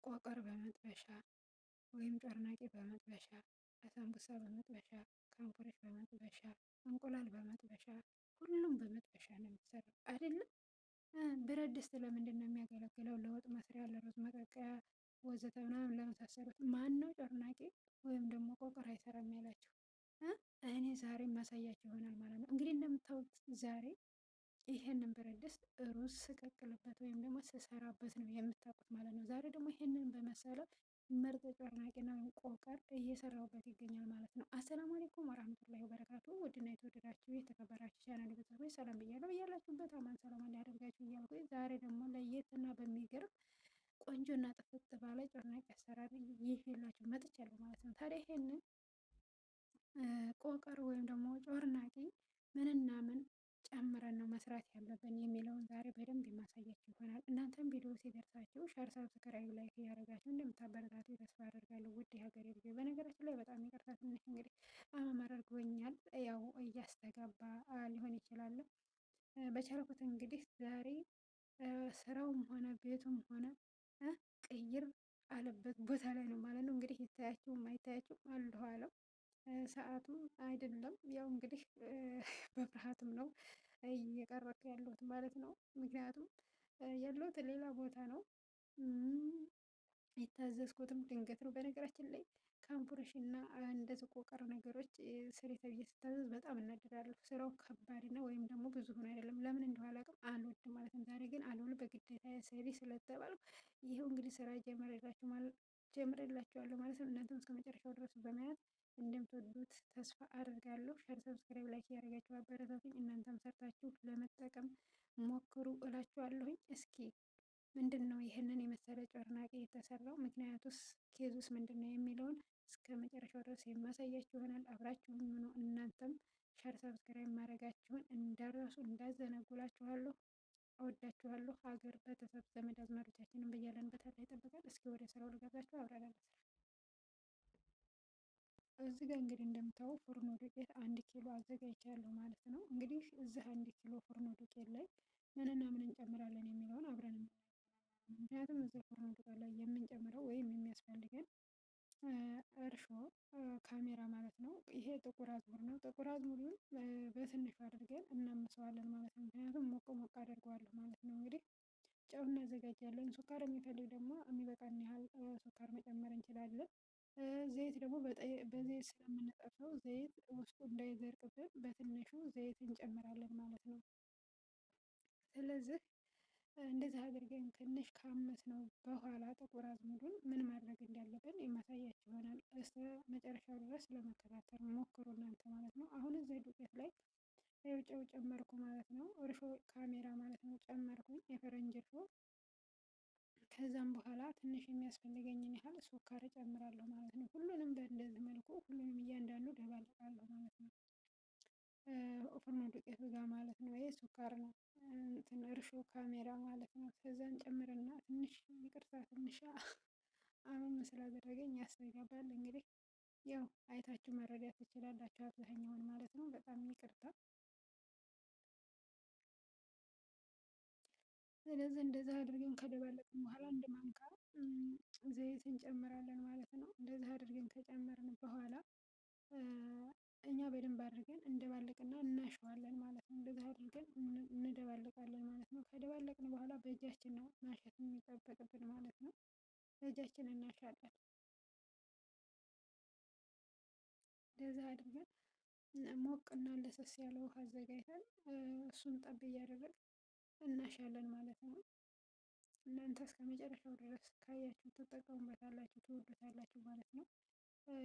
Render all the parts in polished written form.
ቆቀር በመጥበሻ ወይም ጮርናቄ በመጥበሻ፣ አሳምቡሳ በመጥበሻ፣ ካንፎርሽ በመጥበሻ፣ እንቁላል በመጥበሻ፣ ሁሉም በመጥበሻ ነው የሚሰራው አይደለም። ብረት ድስት ለምንድን ነው የሚያገለግለው? ለወጥ መስሪያ፣ ለሩዝ መቀቀያ ወዘተ ምናምን ለመሳሰሉት። ማን ነው ጮርናቄ ወይም ደግሞ ቆቀር አይሰራም ያላቸው? እኔ ዛሬ ማሳያቸው ይሆናል ማለት ነው። እንግዲህ እንደምታዩት ዛሬ ይሄንን ብረት ድስት ሩዝ ስቀቅልበት ወይም ደግሞ ስሰራበት ነው የምታውቁት ማለት ነው። ዛሬ ደግሞ ይሄንን በመሰለ ምርጥ ጮርናቄና ቆቀር እየሰራሁበት ይገኛል ማለት ነው። አሰላሙ አለይኩም ወራህመቱላሂ ወበረካቱ። ውድና የተወደዳችሁ የተከበራችሁ ቻናል ቤተሰቦች ሰላም ብያለሁ። እያላችሁበት አማን ሰላም ያደርጋችሁ እያልኩ ዛሬ ደግሞ ለየትና በሚገርም ቆንጆና ጥፍጥ ባለ ጮርናቄ አሰራር ይዤላችሁ መጥቻለሁ ማለት ነው። ታዲያ ይሄንን ቆቀር ወይም ደግሞ ጮርናቄ ምንና ምን ጨምረን ነው መስራት ያለብን የሚለውን ዛሬ በደንብ የማሳያችሁ ይሆናል። እናንተም ቪዲዮ ሲደርሳችሁ ሸር፣ ሰብስክራይብ፣ ላይክ እያደረጋችሁ እንደምታበረታቱ ተስፋ አደርጋለሁ። ውድ የሀገሬ ልጆች በነገራችን ላይ በጣም ይቅርታ ትንሽ እንግዲህ አመመር አድርጎኛል። ያው እያስተጋባ ሊሆን ይችላል። በቻልኩት እንግዲህ ዛሬ ስራውም ሆነ ቤቱም ሆነ ቅይር አለበት ቦታ ላይ ነው ማለት ነው። እንግዲህ ይታያችሁም አይታያችሁም አለኋለው ሰዓቱም አይደለም። ያው እንግዲህ በፍርሃትም ነው እየቀረኩ ያለሁት ማለት ነው። ምክንያቱም ያለሁት ሌላ ቦታ ነው። የታዘዝኩትም ድንገት ነው። በነገራችን ላይ ካምፑርሽ እና እንደዚህ ቆቀር ነገሮች ስሪ ተብዬ ስታዘዝ በጣም እናደዳለሁ። ስራው ከባድ ነው ወይም ደግሞ ብዙ ሆኖ አይደለም። ለምን እንደሆነ አላውቅም፣ አልወድም ማለት ነው። ዛሬ ግን አልሆነ በግዴታ ስሪ ስለተባልኩ ይኸው እንግዲህ ስራ ጀምሬላችኋለሁ ማለት ነው። እናንተም እስከ መጨረሻው ድረስ በማየት እንደምትወዱት ተስፋ አድርጋለሁ። ሸር፣ ሰብስክራይብ፣ ላይክ ያደረጋችሁ አበረታቱኝ። እናንተም ሰርታችሁ ለመጠቀም ሞክሩ እላችኋለሁኝ። እስኪ ምንድን ነው ይህንን የመሰለ ጮርናቄ የተሰራው? ምክንያቱስ ኬዙስ ምንድን ነው የሚለውን እስከ መጨረሻው ድረስ የማሳያችሁ ይሆናል። አብራችሁን ሆኖ እናንተም ሸር ሰብስክራይብ ማድረጋችሁን እንዳረሱ እንዳዘነጉላችኋለሁ። እወዳችኋለሁ። ሀገር፣ ቤተሰብ፣ ዘመድ አዝማዶቻችንን በያለንበት አላህ ይጠብቃል። እስኪ ወደ ስራው ልጋብዛችሁ፣ አብረን እንስራ። እዚህ ጋር እንግዲህ እንደምታው ፉርኖ ዱቄት 1 ኪሎ አዘጋጅቻለሁ ማለት ነው። እንግዲህ እዚህ 1 ኪሎ ፉርኖ ዱቄት ላይ ምንና ምን እንጨምራለን የሚለውን አብረን የምናየው። ምክንያቱም እዚህ ፉርኖ ዱቄት ላይ የምንጨምረው ወይም የሚያስፈልገን እርሾ፣ ካሜራ ማለት ነው። ይሄ ጥቁር አዝሙድ ነው። ጥቁር አዝሙዱን በትንሹ አድርገን እናምሰዋለን ማለት ነው። ምክንያቱም ሞቅ ሞቅ አደርገዋለሁ ማለት ነው። እንግዲህ ጨው እናዘጋጃለን። ሱካር የሚፈልግ ደግሞ የሚበቃን ያህል ሱካር መጨመር እንችላለን። ዘይት ደግሞ በዘይት ስለምንጠብሰው ዘይት ውስጡ እንዳይደርቅብን በትንሹ ዘይት እንጨምራለን ማለት ነው። ስለዚህ እንደዚህ አድርገን ትንሽ ካመስ ነው በኋላ ጥቁር አዝሙዱን ምን ማድረግ እንዳለብን የማሳያችሁ ይሆናል። እስከ መጨረሻው ድረስ ለመከታተል ሞክሩ እናንተ ማለት ነው። አሁን እዚህ ዱቄት ላይ ጨው ጨመርኩ ማለት ነው። እርሾ ካሜራ ማለት ነው ጨመርኩኝ፣ የፈረንጅ እርሾ። ከዛም በኋላ ትንሽ የሚያስፈልገኝን ያህል ሱካር እጨምራለሁ ማለት ነው። ሁሉንም በእንደዚህ መልኩ ሁሉንም እያንዳንዱ ደባልቃለሁ ማለት ነው። ፉርኖ ዱቄቱ ጋር ማለት ነው። ይሄ ሱካር ነው፣ እንትን እርሾ ካሜራ ማለት ነው። ከዛን ጨምርና ትንሽ ይቅርታ፣ ትንሽ አመም ስላደረገኝ ያስተጋባል። እንግዲህ ያው አይታችሁ መረዳት ትችላላችሁ አብዛኛውን ማለት ነው። በጣም ይቅርታ። ስለዚህ እንደዛ አድርገን ከደባለቅን በኋላ አንድ ማንካ ዘይት እንጨምራለን ማለት ነው። እንደዛ አድርገን ከጨመርን በኋላ እኛ በደንብ አድርገን እንደባለቅና እናሸዋለን ማለት ነው። እንደዛ አድርገን እንደባለቃለን ማለት ነው። ከደባለቅን በኋላ በእጃችን ነው ማሸት የሚጠበቅብን ማለት ነው። በእጃችን እናሻለን። እንደዛ አድርገን ሞቅና ለሰስ ያለ ውሃ አዘጋጅተን እሱን ጠብ እያደረግን እናሻለን ማለት ነው። እናንተ እስከ መጨረሻው ድረስ ካያችሁ ትጠቀሙበታላችሁ፣ ትወዱታላችሁ ማለት ነው።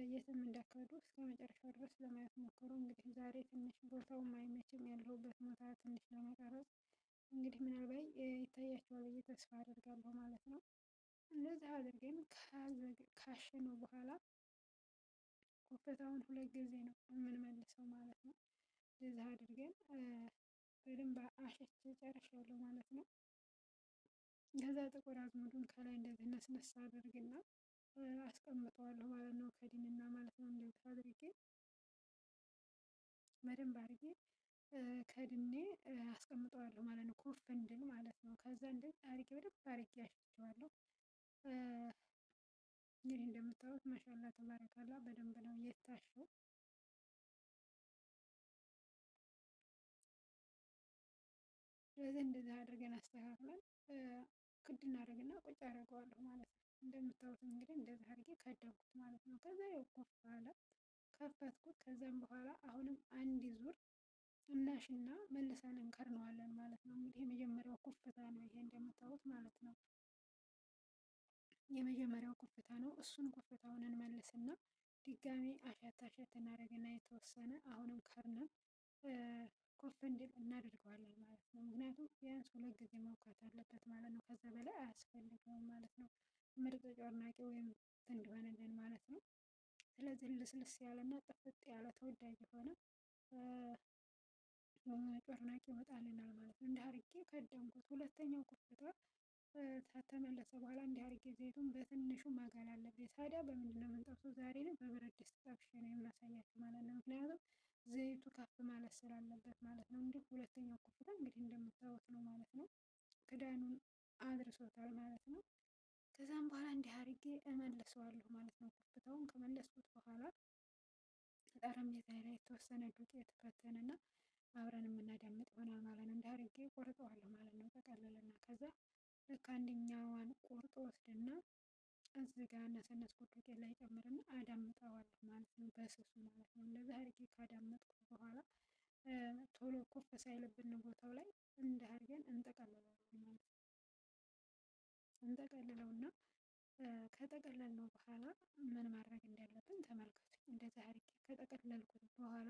የትም እንዳትሄዱ እስከ መጨረሻው ድረስ ለማየት ሞክሩ። እንግዲህ ዛሬ ትንሽ ቦታውም አይመችም፣ ያለሁበት ቦታ ትንሽ ለመቀረጽ እንግዲህ ምናልባት ይታያችኋል ብዬ ተስፋ አደርጋለሁ ማለት ነው። እንደዚህ አድርገን ካሸነው በኋላ ኮፈታውን 2 ጊዜ ነው የምንመልሰው ማለት ነው። እንደዚህ አድርገን በደንብ አሸቼ ጨርሻለሁ ማለት ነው። ከዛ ጥቁር አዝሙዱን ከላይ እንደዚህ ነስነስ አድርግና አስቀምጠዋለሁ ማለት ነው። ከዲንና ማለት ነው። እንደዚህ አድርጌ በደንብ አድርጌ ከድኔ አስቀምጠዋለሁ ማለት ነው። ኮፍ እንድል ማለት ነው። ከዛ እንደዚህ አድርጌ በደንብ አድርጌ አሸቸዋለሁ። እንግዲህ እንደምታዩት ማሻላ ተባረካላ በደንብ ነው የታሸው። ስለዚህ እንደዚህ አድርገን አስተካክለን ክድ እናደርግና ቁጭ አደርገዋለሁ ማለት ነው። እንደምታዩት እንግዲህ እንደዚህ አድርጌ ከደንኩት ማለት ነው። ከዛ ያው ኮፍ አለ ከፈትኩት። ከዛም በኋላ አሁንም አንድ ዙር እናሽና መልሰን እንከርነዋለን ማለት ነው። እንግዲህ የመጀመሪያው ኩፍታ ነው ይሄ እንደምታዩት ማለት ነው። የመጀመሪያው ኩፍታ ነው። እሱን ኩፍታውን እንመልስና ድጋሚ አሸት አሸት እናደርግና የተወሰነ አሁንም ከርነን ኮፍ እንዲል እናደርገዋለን ማለት ነው። ምክንያቱም ቢያንስ 2 ጊዜ መውጋት አለበት ማለት ነው። ከዛ በላይ አያስፈልገውም ማለት ነው። ምርጥ ጮርናቄ ወይም እንዲሆንልን ማለት ነው። ስለዚህ ልስልስ ያለና ጥፍጥ ያለ ተወዳጅ የሆነ ጮርናቄ ይወጣልናል ማለት ነው። እንዲህ አድርጌ ከደንኩት። ሁለተኛው ኩፍታ ከተመለሰ በኋላ እንዲህ አድርጌ ዘይቱን በትንሹ ማጋል አለብኝ። ታዲያ በምንድን ነው የምንጠብሰው? ዛሬ ነው በብረት ድስት ጠብሼ ነው የማሳያችሁ ማለት ነው። ምክንያቱም ዘይቱ ከፍ ማለት ስላለበት ማለት ነው። እንዲህ ሁለተኛው ኩፍታ እንግዲህ እንደምታዩት ነው ማለት ነው። ክዳኑን አድርሶታል ማለት ነው። ከዛም በኋላ እንዲህ አድርጌ እመልሰዋለሁ ማለት ነው። ኩፍታውን ከመለስኩት በኋላ ጠረጴዛ ላይ የተወሰነ ዱቄት በተንና አብረን የምናዳምጥ ይሆናል ማለት ነው። እንዲህ አድርጌ ቆርጠዋለሁ ማለት ነው። ጠቀልልና ከዛ ልክ አንደኛዋን ቆርጦ ወስድና እዚህ ጋር ነሰነስኩት ዱቄት ላይ ጨምርና አዳምጠዋለሁ ማለት ነው። በስሱ ማለት ነው። እንደዚህ አድርጌ ካዳመጥኩት በኋላ ቶሎ ኩፍ ሳይልብን ቦታው ላይ እንዲህ አድርገን እንጠቀልለዋለን ማለት ነው። እንጠቀልለውና ከጠቀለልነው በኋላ ምን ማድረግ እንዳለብን ተመልከቱ። እንደዚህ አድርጌ ከጠቀለልኩት በኋላ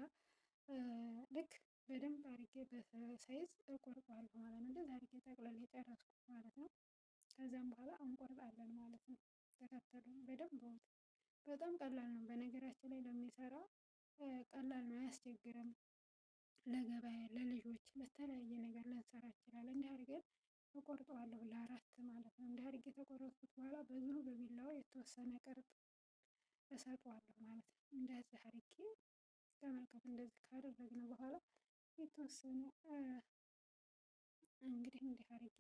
ልክ በደንብ አድርጌ በሳይዝ እቆርጠዋለሁ ማለት ነው። እንደዚህ አድርጌ ጠቅልዬ የጨረስኩት ማለት ነው። ከዛም በኋላ እንቆርጣለን ማለት ነው። ተከተሉን በደንብ ወጥ በጣም ቀላል ነው። በነገራችን ላይ ለሚሰራ ቀላል ነው፣ አያስቸግርም። ለገበያ ለልጆች ለተለያየ ነገር ልንሰራ እንችላለን። እንዲህ አድርገን እቆርጠዋለሁ ለአራት ማለት ነው። እንዲህ አድርጌ ከቆረጥኩት በኋላ በዚሁ በቢላዋ የተወሰነ ቅርጽ እሰጠዋለሁ ማለት ነው። እንደዚህ አድርጌ ተመልከቱ። እንደዚህ ካደረግነው በኋላ የተወሰነ እንግዲህ እንዲህ አድርጌ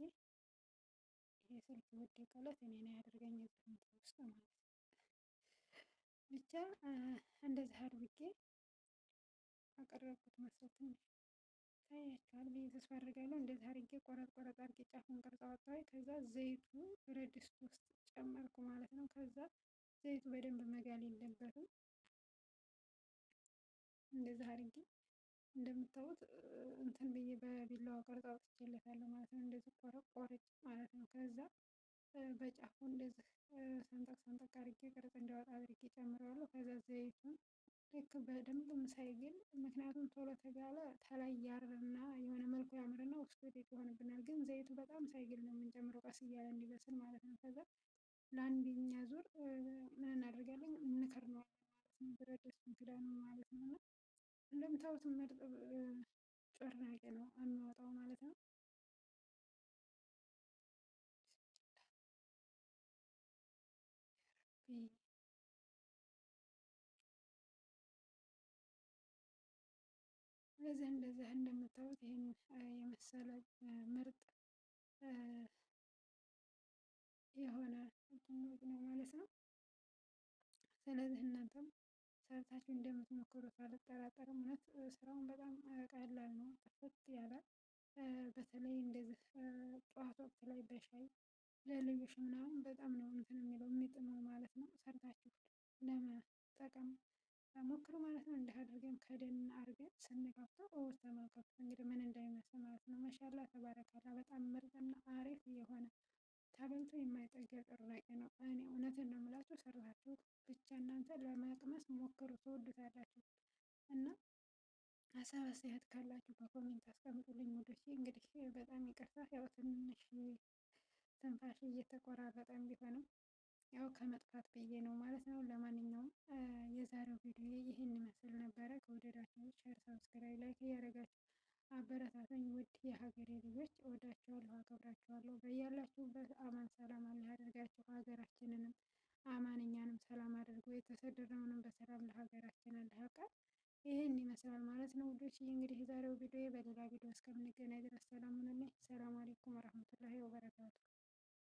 ይሄ ስልክ የወደቀለት እኔ ነው ያደርገኝ እዚህ ውስጥ ማለት ነው። ብቻ እንደዚህ አድርጌ አቀረብኩት መሰል ትንሽ ታያችኋል ብዬ ተስፋ አድርጋለሁ። እንደዚህ አድርጌ ቆረጥ ቆረጥ አድርጌ ጫፉን ቅርጽ አወጣሁኝ። ከዛ ዘይቱ ብረት ድስት ውስጥ ጨመርኩ ማለት ነው። ከዛ ዘይቱ በደንብ መጋል የለበትም። እንደዚህ አድርጌ እንደምታዩት እንትን ብዬ በቢላዋ ቅርጽ አውጥቼለታለሁ ማለት ነው። እንደዚህ ቆርጬ ማለት ነው። ከዛ በጫፉ እንደዚህ ሰንጠቅ ሰንጠቅ አድርጌ ቅርጽ እንዲያወጣ አድርጌ ጨምረዋለሁ። ከዛ ዘይቱን ልክ በደንብም ሳይግል፣ ምክንያቱም ቶሎ ተጋለ ተላይ ያርና የሆነ መልኩ ያምርና ውስጡ ወዴት ይሆንብናል። ግን ዘይቱ በጣም ሳይግል ነው የምንጨምረው ቀስ እያለ እንዲበስል ማለት ነው። ከዛ ለአንደኛ ዙር ምን እናደርጋለን? እንከርነዋለን ማለት ነው። ብረት ድስቱን ክዳኑን ማለት ነው። እና እንደምታዩት ምርጥ ጮርናቄ ነው የሚወጣው ማለት ነው። ስለዚህ እንደዚህ እንደምታዩት ይህን የመሰለ ምርጥ የሆነ ነው ማለት ነው። ስለዚህ እናንተም ሰርታችሁ እንደምትሞክሩት አልጠራጠርም። እውነት ስራውን በጣም ቀላል ነው፣ ጥፍጥ ያለ በተለይ እንደዚህ ጠዋት ወቅት ላይ በሻይ ለልጆች ምናምን በጣም ነው እንትን የሚለው የሚጥመው ማለት ነው። ሰርታችሁ ለመጠቀም ሞክሩ ማለት ነው። እንዲህ አድርገን ከደን አድርገን ስንከፍተው ተመልከቱት እንግዲህ ምን እንደሚመስል ማለት ነው። ማሻላ ተባረካላ በጣም ምርጥና አሪፍ የሆነ ተበልቶ የማይጠገብ ጮርናቄ ነው። እኔ እውነትን ነው የምላችሁ፣ ሰርታችሁ ብቻ እናንተ ለመቅመስ ሞክሩ፣ ትወዱታላችሁ። እና ሀሳብ አስተያየት ካላችሁ በኮሜንት አስቀምጡልኝ ውዶቼ። እንግዲህ በጣም ይቅርታ ያው ትንሽ ትንፋሽ እየተቆራረጠም ቢሆንም ያው ከመጥፋት ብዬ ነው ማለት ነው። ለማንኛውም የዛሬው ቪዲዮ ይህን ይመስል ነበረ። ከወደዳችሁ ሼር፣ ሰብስክራይብ፣ ላይክ እያደረጋችሁ አበረታቱኝ። ውድ የሀገሬ ልጆች እወዳችኋለሁ፣ አከብራችኋለሁ። በያላችሁበት አማን ሰላም አላህ ያደርጋችሁ። ሀገራችንንም አማን እኛንም ሰላም አድርጎ የተሰደድነውንም በሰላም ለሀገራችን አላህ ያብቃን። ይህን ይመስላል ማለት ነው ውዶች። እንግዲህ የዛሬው ቪዲዮ በሌላ ቪዲዮ እስከምንገናኝ ድረስ ሰላም ሁኑልኝ። ሰላም አለይኩም ወረህመቱላሂ ወበረካቱ።